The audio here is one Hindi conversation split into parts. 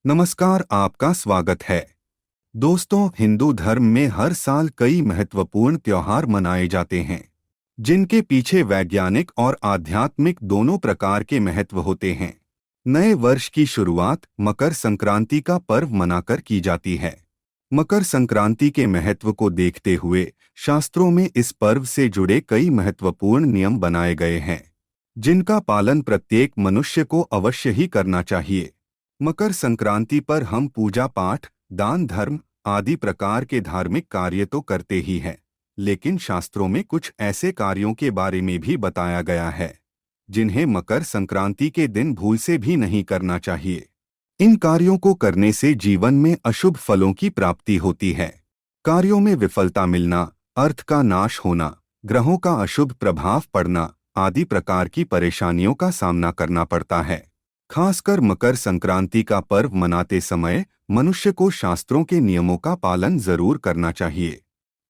नमस्कार, आपका स्वागत है। दोस्तों, हिंदू धर्म में हर साल कई महत्वपूर्ण त्योहार मनाए जाते हैं, जिनके पीछे वैज्ञानिक और आध्यात्मिक दोनों प्रकार के महत्व होते हैं। नए वर्ष की शुरुआत मकर संक्रांति का पर्व मनाकर की जाती है। मकर संक्रांति के महत्व को देखते हुए शास्त्रों में इस पर्व से जुड़े कई महत्वपूर्ण नियम बनाए गए हैं, जिनका पालन प्रत्येक मनुष्य को अवश्य ही करना चाहिए। मकर संक्रांति पर हम पूजा पाठ, दान धर्म आदि प्रकार के धार्मिक कार्य तो करते ही हैं, लेकिन शास्त्रों में कुछ ऐसे कार्यों के बारे में भी बताया गया है, जिन्हें मकर संक्रांति के दिन भूल से भी नहीं करना चाहिए। इन कार्यों को करने से जीवन में अशुभ फलों की प्राप्ति होती है। कार्यों में विफलता मिलना, अर्थ का नाश होना, ग्रहों का अशुभ प्रभाव पड़ना आदि प्रकार की परेशानियों का सामना करना पड़ता है। खासकर मकर संक्रांति का पर्व मनाते समय मनुष्य को शास्त्रों के नियमों का पालन जरूर करना चाहिए,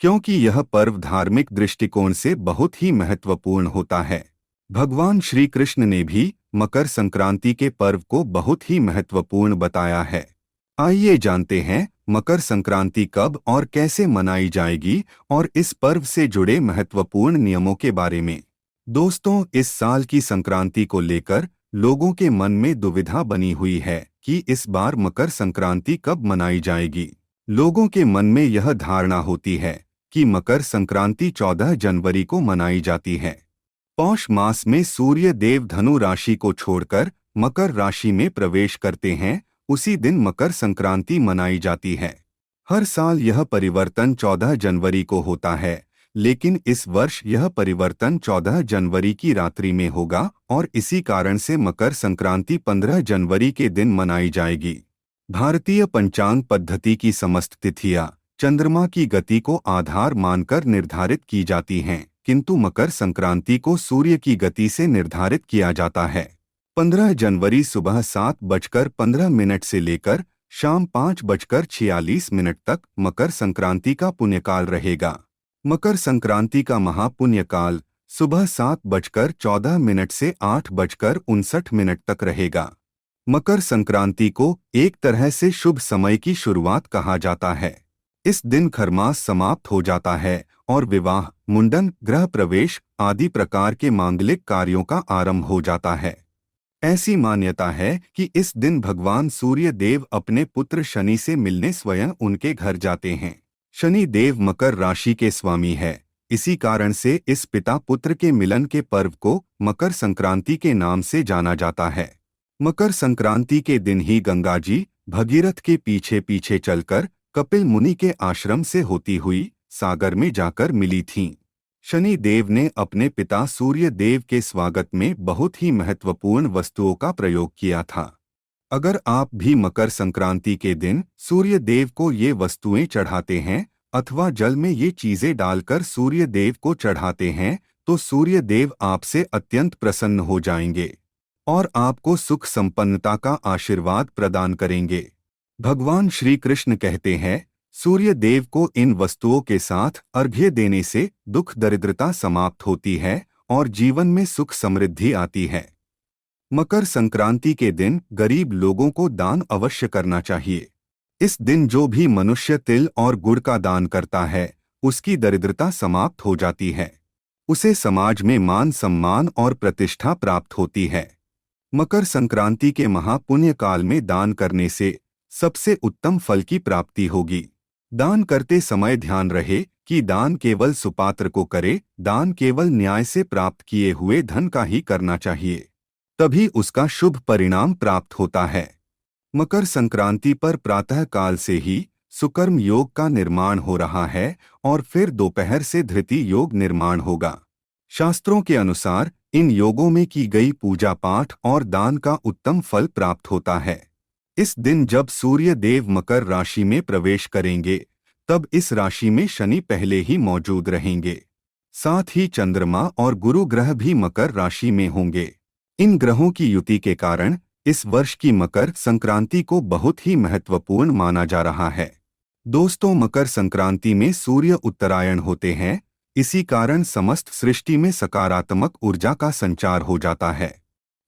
क्योंकि यह पर्व धार्मिक दृष्टिकोण से बहुत ही महत्वपूर्ण होता है। भगवान श्री कृष्ण ने भी मकर संक्रांति के पर्व को बहुत ही महत्वपूर्ण बताया है। आइए जानते हैं मकर संक्रांति कब और कैसे मनाई जाएगी और इस पर्व से जुड़े महत्वपूर्ण नियमों के बारे में। दोस्तों, इस साल की संक्रांति को लेकर लोगों के मन में दुविधा बनी हुई है कि इस बार मकर संक्रांति कब मनाई जाएगी। लोगों के मन में यह धारणा होती है कि मकर संक्रांति 14 जनवरी को मनाई जाती है। पौष मास में सूर्य देव धनु राशि को छोड़कर मकर राशि में प्रवेश करते हैं, उसी दिन मकर संक्रांति मनाई जाती है। हर साल यह परिवर्तन 14 जनवरी को होता है, लेकिन इस वर्ष यह परिवर्तन 14 जनवरी की रात्रि में होगा और इसी कारण से मकर संक्रांति 15 जनवरी के दिन मनाई जाएगी। भारतीय पंचांग पद्धति की समस्त तिथियां चंद्रमा की गति को आधार मानकर निर्धारित की जाती हैं, किंतु मकर संक्रांति को सूर्य की गति से निर्धारित किया जाता है। 15 जनवरी सुबह 7:15 से लेकर शाम 5:46 तक मकर संक्रांति का पुण्यकाल रहेगा। मकर संक्रांति का महापुण्यकाल सुबह 7:14 से 8:59 तक रहेगा। मकर संक्रांति को एक तरह से शुभ समय की शुरुआत कहा जाता है। इस दिन खरमास समाप्त हो जाता है और विवाह, मुंडन, गृह प्रवेश आदि प्रकार के मांगलिक कार्यों का आरंभ हो जाता है। ऐसी मान्यता है कि इस दिन भगवान सूर्य देव अपने पुत्र शनि से मिलने स्वयं उनके घर जाते हैं। शनि देव मकर राशि के स्वामी है, इसी कारण से इस पिता पुत्र के मिलन के पर्व को मकर संक्रांति के नाम से जाना जाता है। मकर संक्रांति के दिन ही गंगा जी भगीरथ के पीछे पीछे चलकर कपिल मुनि के आश्रम से होती हुई सागर में जाकर मिली थीं। शनि देव ने अपने पिता सूर्य देव के स्वागत में बहुत ही महत्वपूर्ण वस्तुओं का प्रयोग किया था। अगर आप भी मकर संक्रांति के दिन सूर्य देव को ये वस्तुएं चढ़ाते हैं अथवा जल में ये चीजें डालकर सूर्य देव को चढ़ाते हैं, तो सूर्य देव आपसे अत्यंत प्रसन्न हो जाएंगे और आपको सुख संपन्नता का आशीर्वाद प्रदान करेंगे। भगवान श्री कृष्ण कहते हैं, सूर्य देव को इन वस्तुओं के साथ अर्घ्य देने से दुख दरिद्रता समाप्त होती है और जीवन में सुख समृद्धि आती है। मकर संक्रांति के दिन गरीब लोगों को दान अवश्य करना चाहिए। इस दिन जो भी मनुष्य तिल और गुड़ का दान करता है, उसकी दरिद्रता समाप्त हो जाती है। उसे समाज में मान सम्मान और प्रतिष्ठा प्राप्त होती है। मकर संक्रांति के महापुण्य काल में दान करने से सबसे उत्तम फल की प्राप्ति होगी। दान करते समय ध्यान रहे कि दान केवल सुपात्र को करे, दान केवल न्याय से प्राप्त किए हुए धन का ही करना चाहिए, तभी उसका शुभ परिणाम प्राप्त होता है। मकर संक्रांति पर प्रातः काल से ही सुकर्म योग का निर्माण हो रहा है और फिर दोपहर से धृति योग निर्माण होगा। शास्त्रों के अनुसार इन योगों में की गई पूजा पाठ और दान का उत्तम फल प्राप्त होता है। इस दिन जब सूर्य देव मकर राशि में प्रवेश करेंगे, तब इस राशि में शनि पहले ही मौजूद रहेंगे। साथ ही चंद्रमा और गुरु ग्रह भी मकर राशि में होंगे। इन ग्रहों की युति के कारण इस वर्ष की मकर संक्रांति को बहुत ही महत्वपूर्ण माना जा रहा है। दोस्तों, मकर संक्रांति में सूर्य उत्तरायण होते हैं, इसी कारण समस्त सृष्टि में सकारात्मक ऊर्जा का संचार हो जाता है।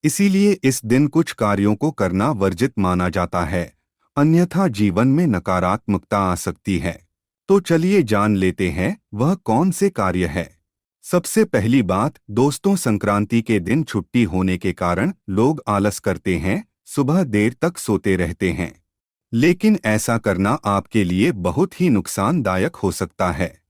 इसीलिए इस दिन कुछ कार्यों को करना वर्जित माना जाता है अन्यथा जीवन में नकारात्मकता आ सकती है। तो चलिए जान लेते हैं वह कौन से कार्य है। सबसे पहली बात दोस्तों, संक्रांति के दिन छुट्टी होने के कारण लोग आलस करते हैं, सुबह देर तक सोते रहते हैं। लेकिन ऐसा करना आपके लिए बहुत ही नुकसानदायक हो सकता है।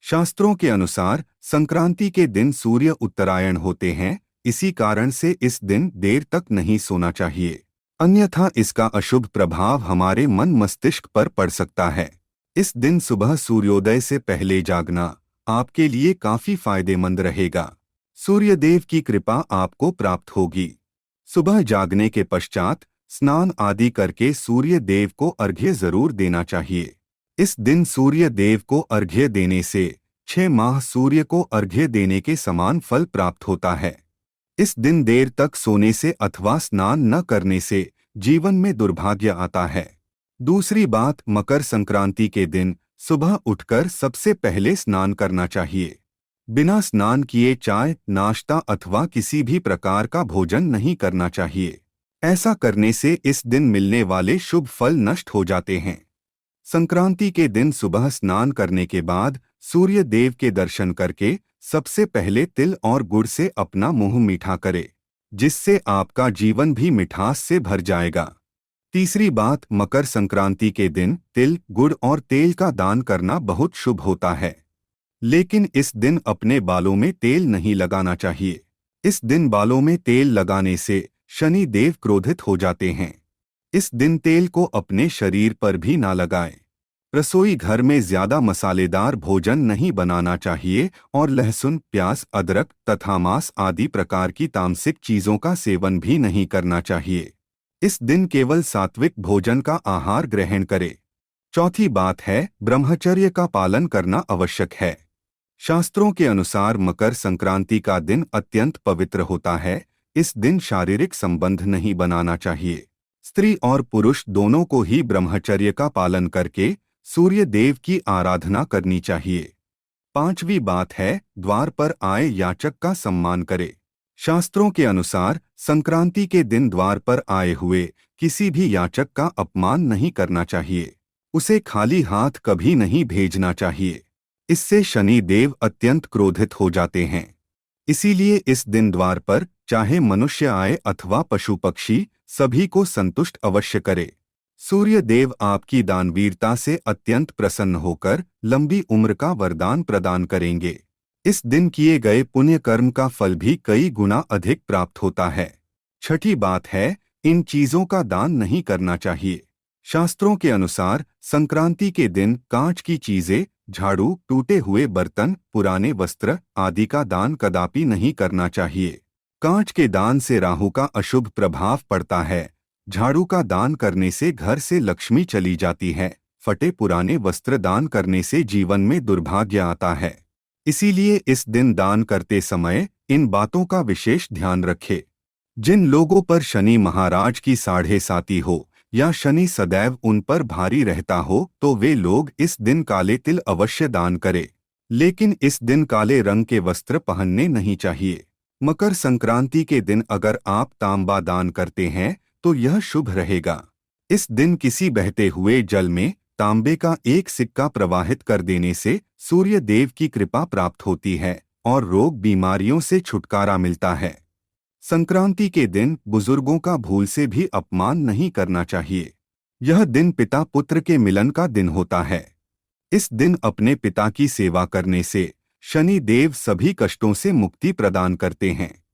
शास्त्रों के अनुसार संक्रांति के दिन सूर्य उत्तरायण होते हैं, इसी कारण से इस दिन देर तक नहीं सोना चाहिए। अन्यथा इसका अशुभ प्रभाव हमारे मन मस्तिष्क पर पड़ सकता है। इस दिन सुबह सूर्योदय से पहले जागना आपके लिए काफी फायदेमंद रहेगा। सूर्यदेव की कृपा आपको प्राप्त होगी। सुबह जागने के पश्चात स्नान आदि करके सूर्य देव को अर्घ्य जरूर देना चाहिए। इस दिन सूर्य देव को अर्घ्य देने से 6 माह सूर्य को अर्घ्य देने के समान फल प्राप्त होता है। इस दिन देर तक सोने से अथवा स्नान न करने से जीवन में दुर्भाग्य आता है। दूसरी बात, मकर संक्रांति के दिन सुबह उठकर सबसे पहले स्नान करना चाहिए। बिना स्नान किए चाय, नाश्ता अथवा किसी भी प्रकार का भोजन नहीं करना चाहिए। ऐसा करने से इस दिन मिलने वाले शुभ फल नष्ट हो जाते हैं। संक्रांति के दिन सुबह स्नान करने के बाद सूर्य देव के दर्शन करके सबसे पहले तिल और गुड़ से अपना मुंह मीठा करे, जिससे आपका जीवन भी मिठास से भर जाएगा। तीसरी बात, मकर संक्रांति के दिन तिल, गुड़ और तेल का दान करना बहुत शुभ होता है। लेकिन इस दिन अपने बालों में तेल नहीं लगाना चाहिए। इस दिन बालों में तेल लगाने से शनि देव क्रोधित हो जाते हैं। इस दिन तेल को अपने शरीर पर भी ना लगाएं। रसोई घर में ज्यादा मसालेदार भोजन नहीं बनाना चाहिए और लहसुन, प्याज, अदरक तथा मांस आदि प्रकार की तामसिक चीजों का सेवन भी नहीं करना चाहिए। इस दिन केवल सात्विक भोजन का आहार ग्रहण करें। चौथी बात है, ब्रह्मचर्य का पालन करना आवश्यक है। शास्त्रों के अनुसार मकर संक्रांति का दिन अत्यंत पवित्र होता है। इस दिन शारीरिक संबंध नहीं बनाना चाहिए। स्त्री और पुरुष दोनों को ही ब्रह्मचर्य का पालन करके सूर्य देव की आराधना करनी चाहिए। पांचवी बात है, द्वार पर आए याचक का सम्मान करे। शास्त्रों के अनुसार संक्रांति के दिन द्वार पर आए हुए किसी भी याचक का अपमान नहीं करना चाहिए। उसे खाली हाथ कभी नहीं भेजना चाहिए। इससे शनि देव अत्यंत क्रोधित हो जाते हैं। इसीलिए इस दिन द्वार पर चाहे मनुष्य आए अथवा पशु पक्षी, सभी को संतुष्ट अवश्य करे। सूर्य देव आपकी दानवीरता से अत्यंत प्रसन्न होकर लंबी उम्र का वरदान प्रदान करेंगे। इस दिन किए गए पुण्य कर्म का फल भी कई गुना अधिक प्राप्त होता है। छठी बात है, इन चीजों का दान नहीं करना चाहिए। शास्त्रों के अनुसार संक्रांति के दिन कांच की चीजें, झाड़ू, टूटे हुए बर्तन, पुराने वस्त्र आदि का दान कदापि नहीं करना चाहिए। कांच के दान से राहु का अशुभ प्रभाव पड़ता है। झाड़ू का दान करने से घर से लक्ष्मी चली जाती है। फटे पुराने वस्त्र दान करने से जीवन में दुर्भाग्य आता है। इसीलिए इस दिन दान करते समय इन बातों का विशेष ध्यान रखें। जिन लोगों पर शनि महाराज की साढ़े साती हो या शनि सदैव उन पर भारी रहता हो, तो वे लोग इस दिन काले तिल अवश्य दान करें। लेकिन इस दिन काले रंग के वस्त्र पहनने नहीं चाहिए। मकर संक्रांति के दिन अगर आप तांबा दान करते हैं तो यह शुभ रहेगा। इस दिन किसी बहते हुए जल में तांबे का एक सिक्का प्रवाहित कर देने से सूर्य देव की कृपा प्राप्त होती है और रोग बीमारियों से छुटकारा मिलता है। संक्रांति के दिन बुजुर्गों का भूल से भी अपमान नहीं करना चाहिए। यह दिन पिता पुत्र के मिलन का दिन होता है। इस दिन अपने पिता की सेवा करने से शनि देव सभी कष्टों से मुक्ति प्रदान करते हैं।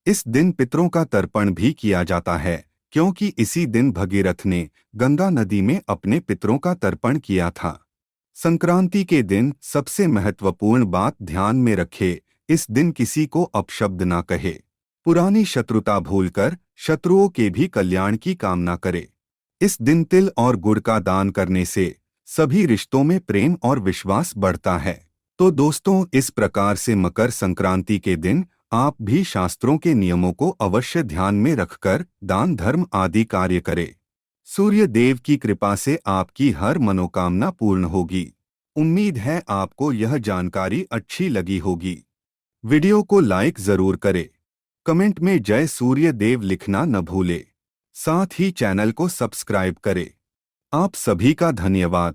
इस दिन पितरों का तर्पण भी किया जाता है, क्योंकि इसी दिन भगीरथ ने गंगा नदी में अपने पितरों का तर्पण किया था। संक्रांति के दिन सबसे महत्वपूर्ण बात ध्यान में रखे, इस दिन किसी को अपशब्द ना कहे। पुरानी शत्रुता भूलकर शत्रुओं के भी कल्याण की कामना करे। इस दिन तिल और गुड़ का दान करने से सभी रिश्तों में प्रेम और विश्वास बढ़ता है। तो दोस्तों, इस प्रकार से मकर संक्रांति के दिन आप भी शास्त्रों के नियमों को अवश्य ध्यान में रखकर दान धर्म आदि कार्य करें। सूर्य देव की कृपा से आपकी हर मनोकामना पूर्ण होगी। उम्मीद है आपको यह जानकारी अच्छी लगी होगी। वीडियो को लाइक जरूर करें। कमेंट में जय सूर्य देव लिखना न भूले। साथ ही चैनल को सब्सक्राइब करें। आप सभी का धन्यवाद।